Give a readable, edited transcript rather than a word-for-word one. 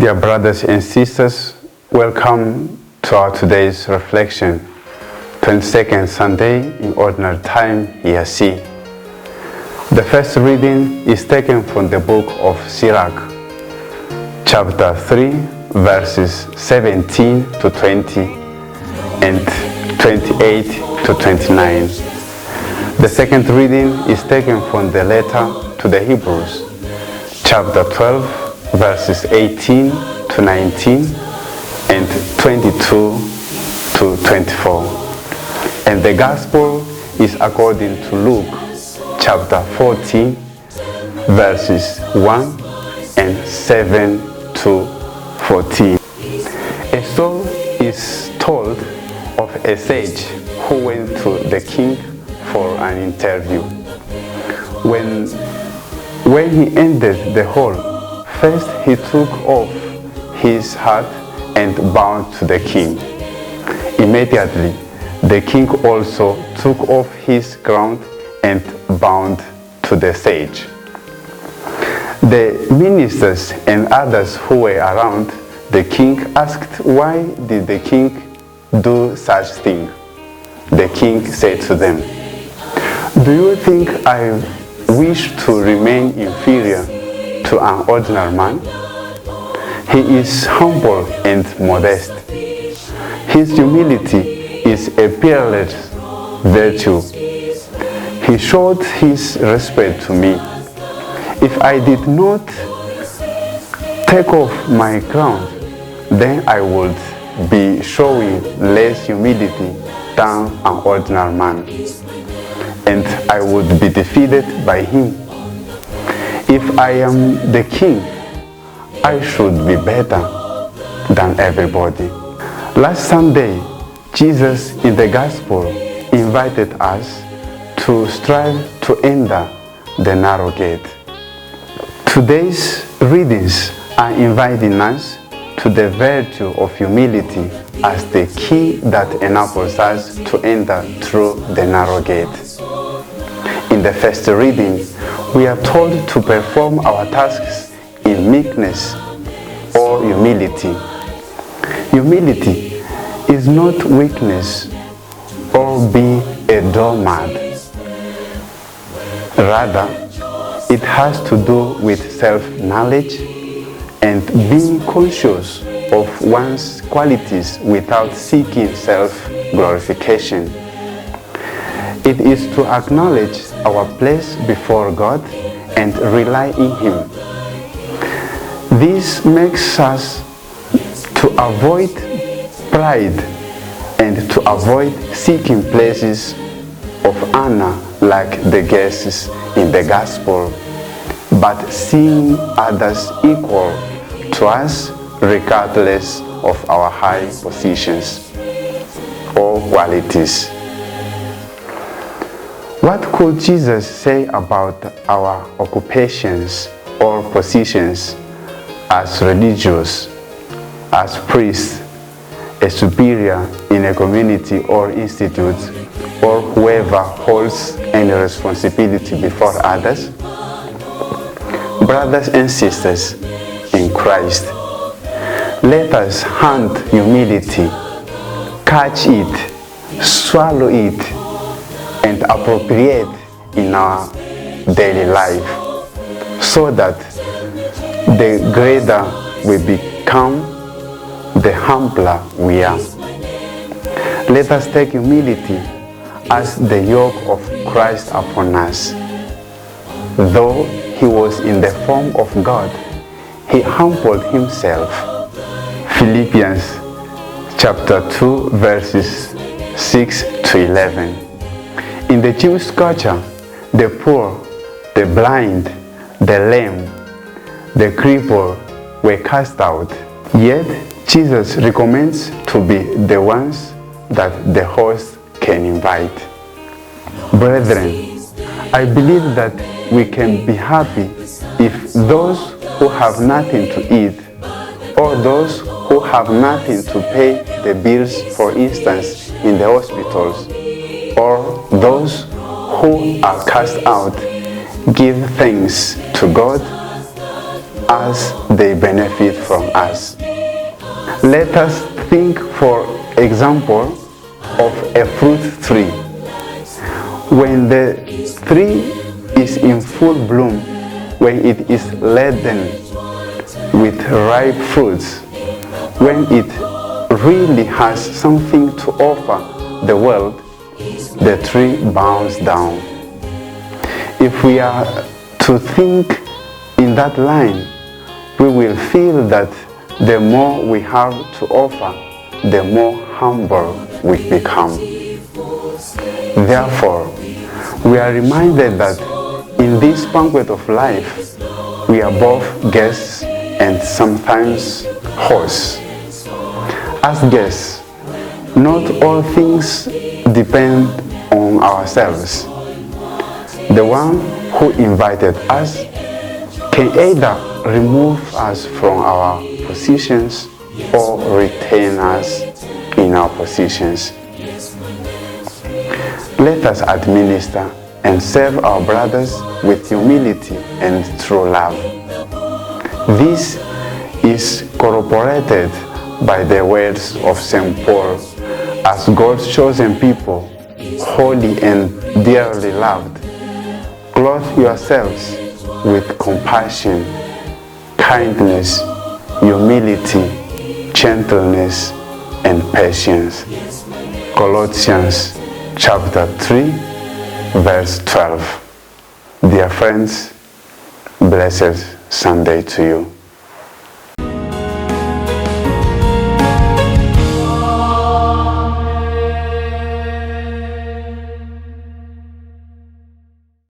Dear brothers and sisters, welcome to our today's reflection, 22nd Sunday in Ordinary Time, Year C. The first reading is taken from the book of Sirach, chapter 3, verses 17 to 20 and 28 to 29. The second reading is taken from the letter to the Hebrews, chapter 12, verses 18 to 19 and 22 to 24. And the Gospel is according to Luke, chapter 14, verses 1 and 7 to 14. A story is told of a sage who went to the king for an interview. When he entered the hall, first he took off his hat and bowed to the king. Immediately, the king also took off his crown and bowed to the sage. The ministers and others who were around the king asked, "Why did the king do such thing?" The king said to them, "Do you think I wish to remain inferior to an ordinary man? He is humble and modest. His humility is a peerless virtue. He showed his respect to me. If I did not take off my crown, then I would be showing less humility than an ordinary man, and I would be defeated by him. If I am the king, I should be better than everybody." Last Sunday, Jesus in the Gospel invited us to strive to enter the narrow gate. Today's readings are inviting us to the virtue of humility as the key that enables us to enter through the narrow gate. In the first reading, we are told to perform our tasks in meekness or humility. Humility is not weakness or being a doormat. Rather, it has to do with self-knowledge and being conscious of one's qualities without seeking self-glorification. It is to acknowledge our place before God and rely in Him. This makes us to avoid pride and to avoid seeking places of honor like the guests in the Gospel, but seeing others equal to us regardless of our high positions or qualities. What could Jesus say about our occupations or positions as religious, as priests, a superior in a community or institute, or whoever holds any responsibility before others? Brothers and sisters in Christ, let us hunt humility, catch it, swallow it, and appropriate in our daily life, so that the greater we become, the humbler we are. Let us take humility as the yoke of Christ upon us. Though he was in the form of God, he humbled himself. Philippians chapter 2, verses 6 to 11. In the Jewish culture, the poor, the blind, the lame, the crippled were cast out. Yet, Jesus recommends to be the ones that the host can invite. Brethren, I believe that we can be happy if those who have nothing to eat, or those who have nothing to pay the bills, for instance, in the hospitals, or those who are cast out, give thanks to God as they benefit from us. Let us think, for example, of a fruit tree. When the tree is in full bloom, when it is laden with ripe fruits, when it really has something to offer the world, the tree bows down. If we are to think in that line, we will feel that the more we have to offer, the more humble we become. Therefore, we are reminded that in this banquet of life, we are both guests and sometimes hosts. As guests, not all things depend on ourselves. The one who invited us can either remove us from our positions or retain us in our positions. Let us administer and serve our brothers with humility and true love. This is corroborated by the words of St. Paul: as God's chosen people, holy and dearly loved, clothe yourselves with compassion, kindness, humility, gentleness, and patience. Colossians chapter 3, verse 12. Dear friends, blessed Sunday to you.